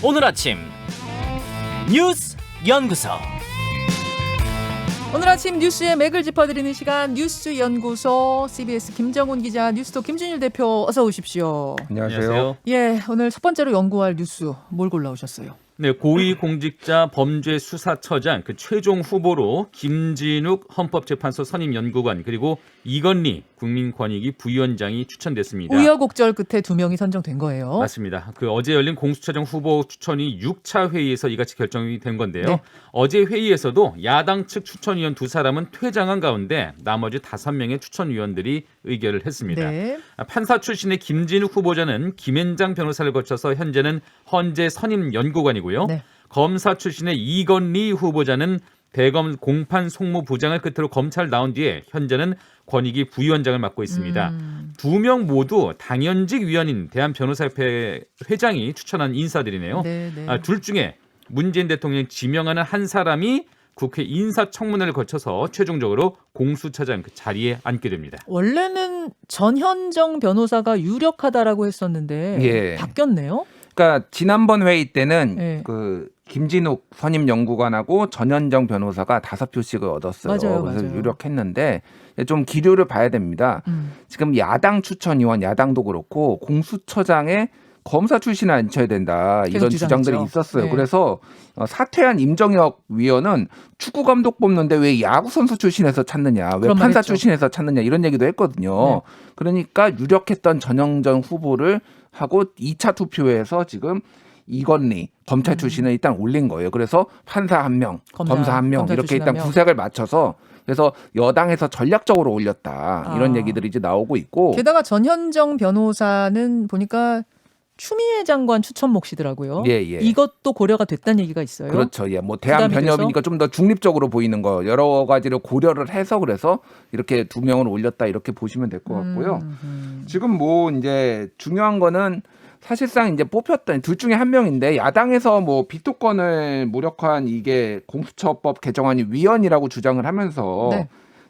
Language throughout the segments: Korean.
오늘 아침 뉴스 연구소. 오늘 아침 뉴스의 맥을 짚어드리는 시간 뉴스 연구소 CBS 김정훈 기자, 뉴스톱 김준일 대표 어서 오십시오. 안녕하세요. 예, 오늘 첫 번째로 연구할 뉴스 뭘 골라오셨어요? 네, 고위공직자 범죄수사처장 그 최종 후보로 김진욱 헌법재판소 선임연구관 그리고 이건희 국민권익위 부위원장이 추천됐습니다. 우여곡절 끝에 2명이 선정된 거예요. 맞습니다. 그 어제 열린 공수처장 후보 추천이 6차 회의에서 이같이 결정이 된 건데요. 네. 어제 회의에서도 야당 측 추천위원 2사람은 퇴장한 가운데 나머지 5명의 추천위원들이 의결을 했습니다. 네. 판사 출신의 김진욱 후보자는 김앤장 변호사를 거쳐서 현재는 헌재 선임연구관이고요. 네. 검사 출신의 이건희 후보자는 대검 공판 송무부장을 끝으로 검찰 나온 뒤에 현재는 권익위 부위원장을 맡고 있습니다. 2명 모두 당연직 위원인 대한변호사협회 회장이 추천한 인사들이네요. 네, 네. 둘 중에 문재인 대통령이 지명하는 한 사람이 국회 인사청문회를 거쳐서 최종적으로 공수처장 그 자리에 앉게 됩니다. 원래는 전현정 변호사가 유력하다라고 했었는데 예. 바뀌었네요. 그러니까 지난번 회의 때는 네. 그 김진욱 선임 연구관하고 전현정 변호사가 5표씩을 얻었어요. 맞아요, 그래서 맞아요. 유력했는데 좀 기류를 봐야 됩니다. 지금 야당 추천위원, 야당도 그렇고 공수처장에 검사 출신을 앉혀야 된다 이런 계속 주장들이 주장했죠. 있었어요. 네. 그래서 사퇴한 임정혁 위원은 축구 감독 뽑는데 왜 야구 선수 출신에서 찾느냐, 왜 그런 말 판사 했죠. 출신에서 찾느냐 이런 얘기도 했거든요. 네. 그러니까 유력했던 전현정 후보를 하고 2차 투표에서 지금 이건희 검찰 출신을 일단 올린 거예요. 그래서 판사 1명, 검사 1명 검사 이렇게 출신 일단 1명. 구색을 맞춰서 그래서 여당에서 전략적으로 올렸다 이런 얘기들이 이제 나오고 있고. 게다가 전현정 변호사는 보니까 추미애 장관 추천 몫이더라고요. 예, 예. 이것도 고려가 됐다는 얘기가 있어요. 그렇죠. 예, 뭐 대한 부담이 변협이니까 좀 더 중립적으로 보이는 거 여러 가지를 고려를 해서 그래서 이렇게 2명을 올렸다 이렇게 보시면 될 것 같고요. 지금 뭐 이제 중요한 거는 사실상 이제 뽑혔던 둘 중에 한 명인데 야당에서 뭐 비토권을 무력화한 이게 공수처법 개정안이 위헌이라고 주장을 하면서 네.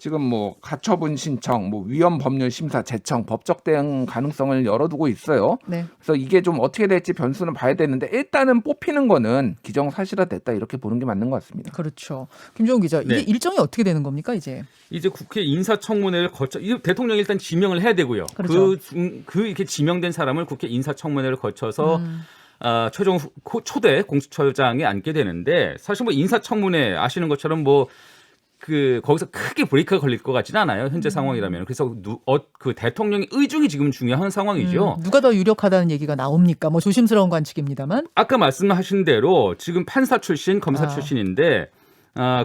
지금 뭐 가처분 신청, 뭐 위헌 법률 심사 제청, 법적 대응 가능성을 열어두고 있어요. 네. 그래서 이게 좀 어떻게 될지 변수는 봐야 되는데 일단은 뽑히는 거는 기정사실화됐다 이렇게 보는 게 맞는 것 같습니다. 그렇죠. 김종훈 기자, 네. 이게 일정이 어떻게 되는 겁니까 이제? 이제 국회 인사청문회를 거쳐 대통령이 일단 지명을 해야 되고요. 그렇죠. 그 이렇게 지명된 사람을 국회 인사청문회를 거쳐서 최종 초대 공수처장에 앉게 되는데 사실 뭐 인사청문회 아시는 것처럼 뭐 그 거기서 크게 브레이크가 걸릴 것 같지는 않아요. 현재 상황이라면. 그래서 그 대통령의 의중이 지금 중요한 상황이죠. 누가 더 유력하다는 얘기가 나옵니까? 뭐 조심스러운 관측입니다만. 아까 말씀하신 대로 지금 판사 출신, 검사 출신인데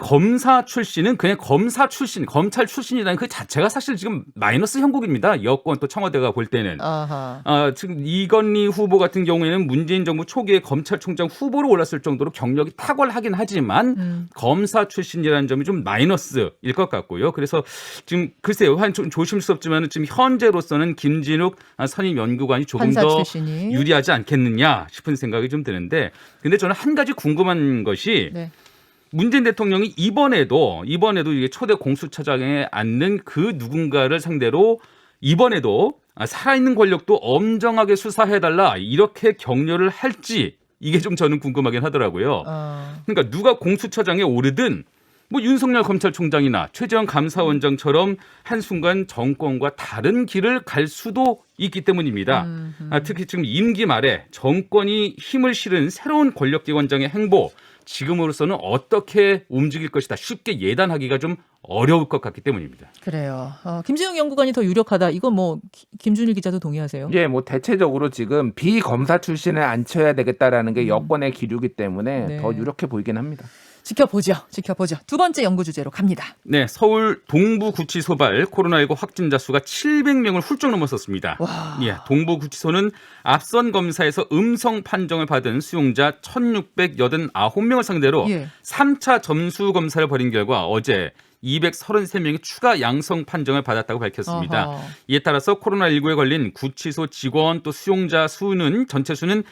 검사 출신은 그냥 검사 출신, 검찰 출신이라는 그 자체가 사실 지금 마이너스 형국입니다. 여권 또 청와대가 볼 때는. 아하. 지금 이건희 후보 같은 경우에는 문재인 정부 초기에 검찰총장 후보로 올랐을 정도로 경력이 탁월하긴 하지만 검사 출신이라는 점이 좀 마이너스일 것 같고요. 그래서 지금 글쎄요, 좀 조심스럽지만 지금 현재로서는 김진욱 선임 연구관이 조금 판사 더 출신이. 유리하지 않겠느냐 싶은 생각이 좀 드는데, 근데 저는 한 가지 궁금한 것이 네. 문재인 대통령이 이번에도 이게 초대 공수처장에 앉는 그 누군가를 상대로 이번에도 살아있는 권력도 엄정하게 수사해달라 이렇게 격려를 할지 이게 좀 저는 궁금하긴 하더라고요. 그러니까 누가 공수처장에 오르든 뭐 윤석열 검찰총장이나 최재형 감사원장처럼 한순간 정권과 다른 길을 갈 수도 있기 때문입니다. 특히 지금 임기 말에 정권이 힘을 실은 새로운 권력기관장의 행보 지금으로서는 어떻게 움직일 것이다 쉽게 예단하기가 좀 어려울 것 같기 때문입니다. 그래요. 김진욱 연구관이 더 유력하다. 이거 뭐 김준일 기자도 동의하세요? 예, 뭐 대체적으로 지금 비검사 출신을 앉혀야 되겠다라는 게 여권의 기류이기 때문에 네. 더 유력해 보이긴 합니다. 지켜보죠. 두 번째 연구 주제로 갑니다. 네, 서울 동부구치소발 코로나19 확진자 수가 700명을 훌쩍 넘었었습니다. 와. 예, 동부구치소는 앞선 검사에서 음성 판정을 받은 수용자 1,689명을 상대로 예. 3차 점수 검사를 벌인 결과 어제 233명이 추가 양성 판정을 받았다고 밝혔습니다. 어허. 이에 따라서 코로나19에 걸린 구치소 직원 또 수용자 수는 전체 수는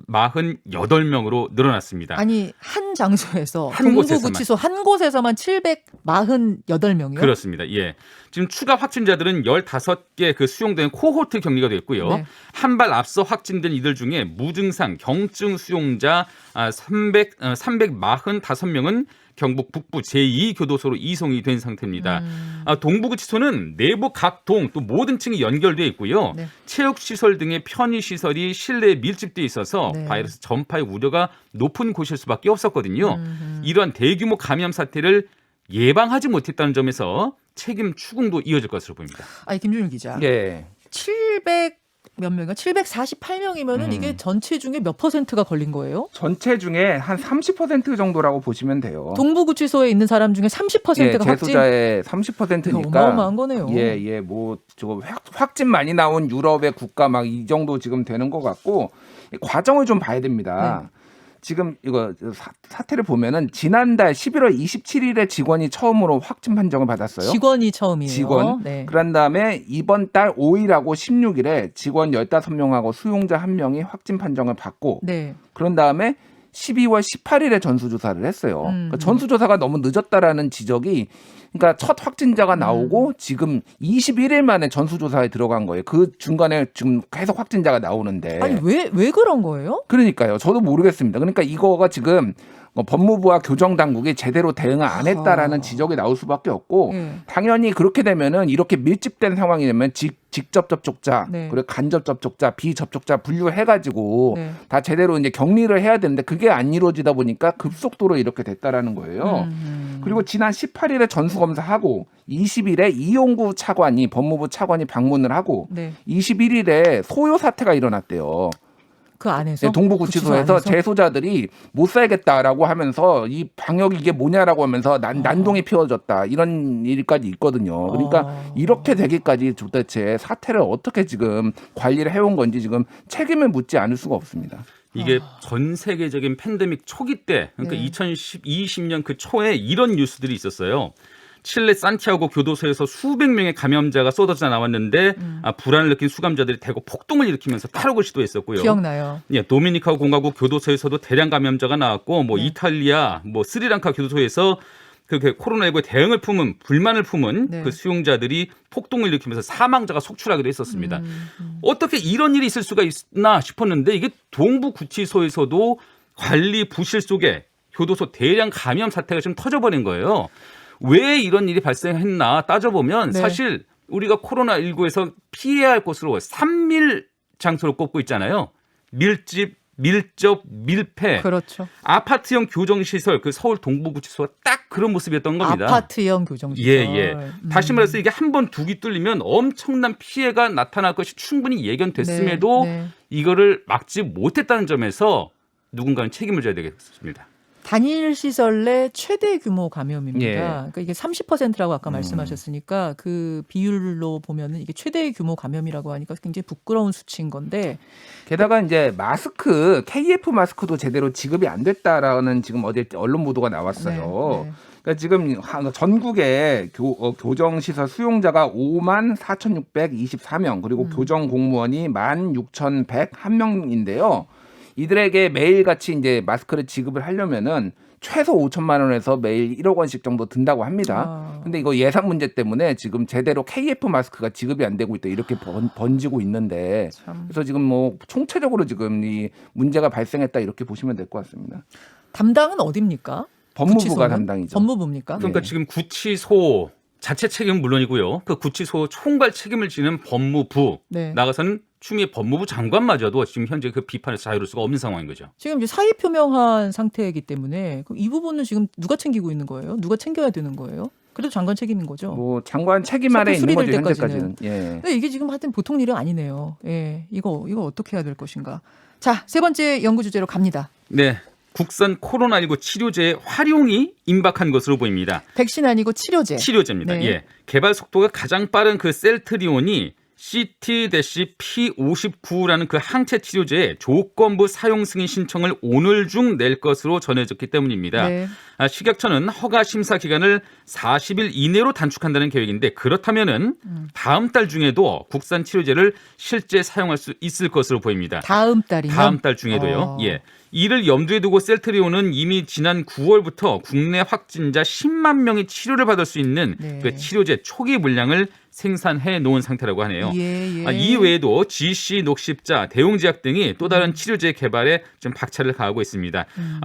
748명으로 늘어났습니다. 아니 한 장소에서 한 곳에서만. 동부구치소 한 곳에서만 748명이요? 그렇습니다. 예. 지금 추가 확진자들은 15개 그 수용된 코호트 격리가 됐고요. 네. 한 발 앞서 확진된 이들 중에 무증상 경증 수용자 345명은 경북 북부 제2교도소로 이송이 된 상태입니다. 동부구치소는 내부 각 동 또 모든 층이 연결되어 있고요. 네. 체육시설 등의 편의시설이 실내에 밀집되어 있어서 네. 바이러스 전파의 우려가 높은 곳일 수밖에 없었거든요. 이러한 대규모 감염 사태를 예방하지 못했다는 점에서 책임 추궁도 이어질 것으로 보입니다. 아니 김준일 기자. 예. 700 몇 명이요? 748명이면은 이게 전체 중에 몇 퍼센트가 걸린 거예요? 전체 중에 한 30% 정도라고 보시면 돼요. 동부구치소에 있는 사람 중에 30%가 확진. 재소자의 30%니까 어마어마한 거네요. 예, 뭐 저거 확진 많이 나온 유럽의 국가 막 이 정도 지금 되는 것 같고 과정을 좀 봐야 됩니다. 네. 지금 이거 사태를 보면은 지난달 11월 27일에 직원이 처음으로 확진 판정을 받았어요. 직원이 처음이에요. 직원. 네. 그런 다음에 이번 달 5일하고 16일에 직원 15명하고 수용자 1명이 확진 판정을 받고 네. 그런 다음에 12월 18일에 전수조사를 했어요. 그러니까 전수조사가 너무 늦었다라는 지적이 그러니까 첫 확진자가 나오고 지금 21일 만에 전수조사에 들어간 거예요. 그 중간에 지금 계속 확진자가 나오는데. 아니 왜 그런 거예요? 그러니까요. 저도 모르겠습니다. 그러니까 이거가 지금 법무부와 교정당국이 제대로 대응을 안 했다라는 지적이 나올 수밖에 없고 당연히 그렇게 되면은 이렇게 밀집된 상황이 되면 직접 접촉자 네. 그리고 간접 접촉자 비접촉자 분류해가지고 네. 다 제대로 이제 격리를 해야 되는데 그게 안 이루어지다 보니까 급속도로 이렇게 됐다라는 거예요. 그리고 지난 18일에 전수검사하고 20일에 이용구 차관이 법무부 차관이 방문을 하고 네. 21일에 소요 사태가 일어났대요. 그 안에서 네, 동부구치소에서 구치소 안에서? 재소자들이 못 살겠다라고 하면서 이 방역이 이게 뭐냐라고 하면서 난동이 피워졌다 이런 일까지 있거든요. 그러니까 이렇게 되기까지 도대체 사태를 어떻게 지금 관리를 해온 건지 지금 책임을 묻지 않을 수가 없습니다. 이게 전 세계적인 팬데믹 초기 때 그러니까 네. 2020년 그 초에 이런 뉴스들이 있었어요. 칠레 산티아고 교도소에서 수백 명의 감염자가 쏟아져 나왔는데 불안을 느낀 수감자들이 대거 폭동을 일으키면서 탈옥을 시도했었고요. 기억나요. 예, 도미니카 공화국 교도소에서도 대량 감염자가 나왔고 뭐 네. 이탈리아, 뭐 스리랑카 교도소에서 그 코로나19에 대응을 품은 불만을 품은 네. 그 수용자들이 폭동을 일으키면서 사망자가 속출하기도 했었습니다. 어떻게 이런 일이 있을 수가 있나 싶었는데 이게 동부구치소에서도 관리 부실 속에 교도소 대량 감염 사태가 지금 터져버린 거예요. 왜 이런 일이 발생했나 따져보면 네. 사실 우리가 코로나19에서 피해야 할 것으로 3밀 장소를 꼽고 있잖아요. 밀집, 밀접, 밀폐. 그렇죠. 아파트형 교정시설 그 서울 동부구치소가 딱 그런 모습이었던 겁니다. 아파트형 교정시설. 예. 다시 말해서 이게 한 번 두기 뚫리면 엄청난 피해가 나타날 것이 충분히 예견됐음에도 네, 네. 이거를 막지 못했다는 점에서 누군가는 책임을 져야 되겠습니다. 단일 시설 내 최대 규모 감염입니다. 예. 그러니까 이게 30%라고 아까 말씀하셨으니까 그 비율로 보면은 이게 최대 규모 감염이라고 하니까 굉장히 부끄러운 수치인 건데 게다가 이제 마스크 KF 마스크도 제대로 지급이 안 됐다라는 지금 어제 언론 보도가 나왔어요. 네, 네. 그러니까 지금 전국에 교정시설 수용자가 54,624명 그리고 교정 공무원이 16,101명인데요. 이들에게 매일같이 이제 마스크를 지급을 하려면은 최소 5천만 원에서 매일 1억 원씩 정도 든다고 합니다. 근데 이거 예산 문제 때문에 지금 제대로 KF 마스크가 지급이 안 되고 있다 이렇게 번지고 있는데 그래서 지금 뭐 총체적으로 지금 이 문제가 발생했다 이렇게 보시면 될 것 같습니다. 담당은 어디입니까? 법무부가 구치소는? 담당이죠. 법무부입니까? 그러니까 지금 구치소 자체 책임은 물론이고요. 그 구치소 총괄 책임을 지는 법무부 네. 나가서는 추미애 법무부 장관마저도 지금 현재 그 비판에서 자유로울 수가 없는 상황인 거죠. 지금 이제 사의 표명한 상태이기 때문에 이 부분은 지금 누가 챙기고 있는 거예요? 누가 챙겨야 되는 거예요? 그래도 장관 책임인 거죠. 뭐 장관 책임 아래 있는 거죠 수리될 현재까지는. 예. 근데 이게 지금 하여튼 보통 일은 아니네요. 예, 이거 어떻게 해야 될 것인가. 자, 세 번째 연구 주제로 갑니다. 네. 국산 코로나19 치료제의 활용이 임박한 것으로 보입니다. 백신 아니고 치료제. 치료제입니다. 네. 예. 개발 속도가 가장 빠른 그 셀트리온이 CT-P59라는 그 항체 치료제의 조건부 사용 승인 신청을 오늘 중 낼 것으로 전해졌기 때문입니다. 네. 식약처는 허가 심사 기간을 40일 이내로 단축한다는 계획인데 그렇다면은 다음 달 중에도 국산 치료제를 실제 사용할 수 있을 것으로 보입니다. 다음 달이면? 다음 달 중에도요. 예. 이를 염두에 두고 셀트리온은 이미 지난 9월부터 국내 확진자 10만 명이 치료를 받을 수 있는 네. 그 치료제 초기 물량을 생산해 놓은 상태라고 하네요. 예, 예. 이 외에도 GC, 녹십자, 대웅제약 등이 또 다른 치료제 개발에 좀 박차를 가하고 있습니다.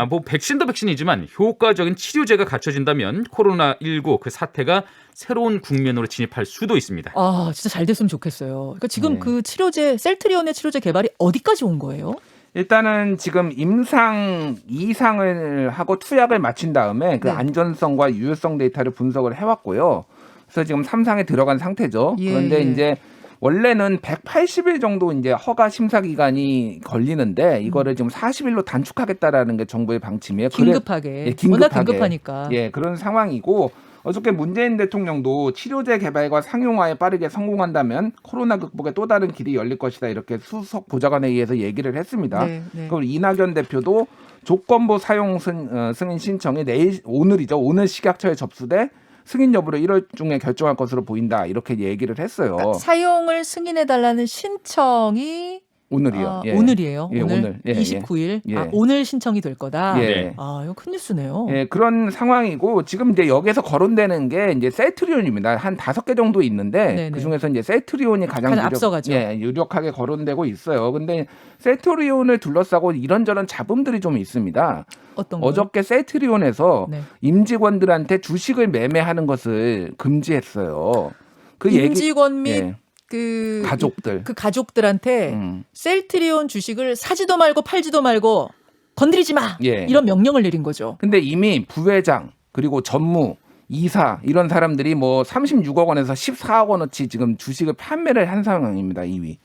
뭐 백신도 백신이지만 효과적인 치료제가 갖춰진다면 코로나19 그 사태가 새로운 국면으로 진입할 수도 있습니다. 아, 진짜 잘 됐으면 좋겠어요. 그러니까 지금 네. 그 치료제, 셀트리온의 치료제 개발이 어디까지 온 거예요? 일단은 지금 임상 2상을 하고 투약을 마친 다음에 그 네. 안전성과 유효성 데이터를 분석을 해왔고요. 그래서 지금 3상에 들어간 상태죠. 예, 그런데 예. 이제 원래는 180일 정도 이제 허가 심사 기간이 걸리는데 이거를 지금 40일로 단축하겠다라는 게 정부의 방침이에요. 긴급하게. 예, 긴급하게. 워낙 긴급하니까. 예, 그런 상황이고 어저께 문재인 대통령도 치료제 개발과 상용화에 빠르게 성공한다면 코로나 극복에 또 다른 길이 열릴 것이다 이렇게 수석 보좌관에 의해서 얘기를 했습니다. 네, 네. 그리고 이낙연 대표도 조건부 사용 승인 신청이 오늘이죠. 오늘 식약처에 접수돼 승인 여부를 1월 중에 결정할 것으로 보인다 이렇게 얘기를 했어요. 그러니까 사용을 승인해달라는 신청이 오늘이요. 예. 오늘이에요. 예, 오늘. 예, 29일. 예. 아, 오늘 신청이 될 거다. 예. 아, 이거 큰 뉴스네요. 예, 그런 상황이고 지금 이제 여기서 거론되는 게 이제 셀트리온입니다. 한 5개 정도 있는데 네네. 그 중에서 이제 셀트리온이 가장 앞서가죠. 유력하게 거론되고 있어요. 근데 셀트리온을 둘러싸고 이런저런 잡음들이 좀 있습니다. 어떤 거요? 어저께 셀트리온에서 네. 임직원들한테 주식을 매매하는 것을 금지했어요. 그 임직원 및 예, 그 가족들. 그 가족들한테 셀트리온 주식을 사지도 말고 팔지도 말고 건드리지 마. 예. 이런 명령을 내린 거죠. 근데 이미 부회장 그리고 전무 이사 이런 사람들이 뭐 36억 원에서 14억 원어치 지금 주식을 판매를 한 상황입니다. 이미.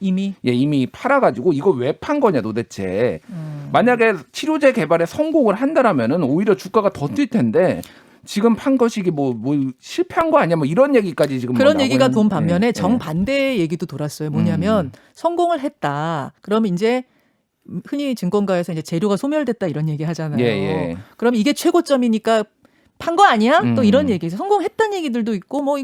예, 이미 팔아가지고 이거 왜 판 거냐 도대체. 만약에 치료제 개발에 성공을 한다라면은 오히려 주가가 더 뛸 텐데 지금 판 것이 뭐 실패한 거 아니야? 뭐 이런 얘기까지 지금 그런 뭐 얘기가 나오는- 돈 반면에 예, 정반대의 얘기도 돌았어요. 뭐냐면 성공을 했다. 그러면 이제 흔히 증권가에서 이제 재료가 소멸됐다 이런 얘기 하잖아요. 예, 예. 그럼 이게 최고점이니까 판 거 아니야? 또 음. 이런 얘기. 성공했다는 얘기들도 있고 뭐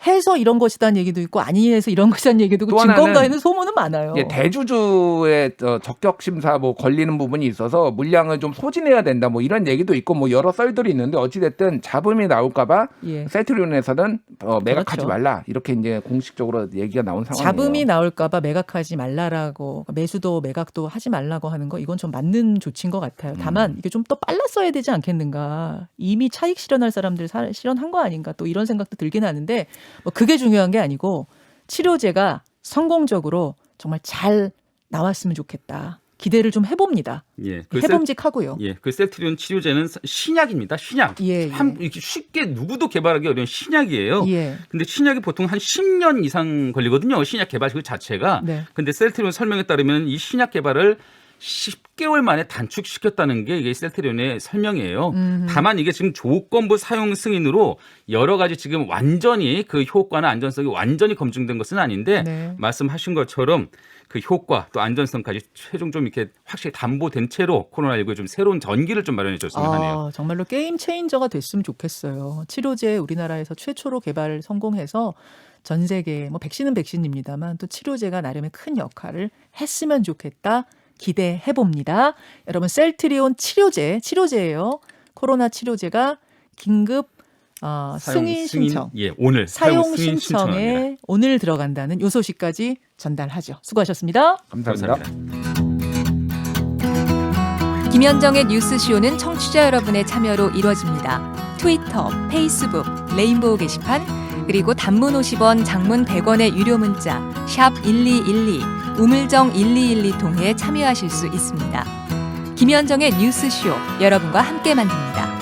해서 이런 것이다는 얘기도 있고 아니 해서 이런 것이다는 얘기도 있고 또 하나는 증권가에는 소문은 많아요. 예, 대주주의 적격 심사 뭐 걸리는 부분이 있어서 물량을 좀 소진해야 된다 뭐 이런 얘기도 있고 뭐 여러 썰들이 있는데 어찌 됐든 잡음이 나올까봐 예. 셀트리온에서는 매각하지 그렇죠. 말라 이렇게 이제 공식적으로 얘기가 나온 상황이에요. 잡음이 나올까봐 매각하지 말라라고 매수도 매각도 하지 말라고 하는 거 이건 좀 맞는 조치인 것 같아요. 다만 이게 좀 더 빨랐어야 되지 않겠는가. 이미 차익 실현할 사람들 실현한 거 아닌가 또 이런 생각도 들긴 하는데 뭐 그게 중요한 게 아니고 치료제가 성공적으로 정말 잘 나왔으면 좋겠다. 기대를 좀 해봅니다. 예, 해봄직하고요. 예, 그 셀트리온 치료제는 신약입니다. 신약. 예, 예. 이렇게 쉽게 누구도 개발하기 어려운 신약이에요. 예. 근데 신약이 보통 한 10년 이상 걸리거든요. 신약 개발 그 자체가. 네. 근데 셀트리온 설명에 따르면 이 신약 개발을 10개월 만에 단축시켰다는 게 이게 셀트리온의 설명이에요. 다만 이게 지금 조건부 사용 승인으로 여러 가지 지금 완전히 그 효과나 안전성이 완전히 검증된 것은 아닌데 네. 말씀하신 것처럼 그 효과 또 안전성까지 최종 좀 이렇게 확실히 담보된 채로 코로나19에 좀 새로운 전기를 좀 마련해 줬으면 하네요. 정말로 게임 체인저가 됐으면 좋겠어요. 치료제 우리나라에서 최초로 개발 성공해서 전 세계 뭐 백신은 백신입니다만 또 치료제가 나름의 큰 역할을 했으면 좋겠다. 기대해 봅니다. 여러분 셀트리온 치료제예요. 코로나 치료제가 긴급 승인 신청. 예, 오늘 사용 승인 신청합니다. 신청에 오늘 들어간다는 요 소식까지 전달하죠. 수고하셨습니다. 감사합니다. 김현정의 뉴스쇼는 청취자 여러분의 참여로 이루어집니다. 트위터, 페이스북, 레인보우 게시판, 그리고 단문 50원, 장문 100원의 유료 문자 샵 1212, 우물정 1212 통해 참여하실 수 있습니다. 김현정의 뉴스쇼 여러분과 함께 만듭니다.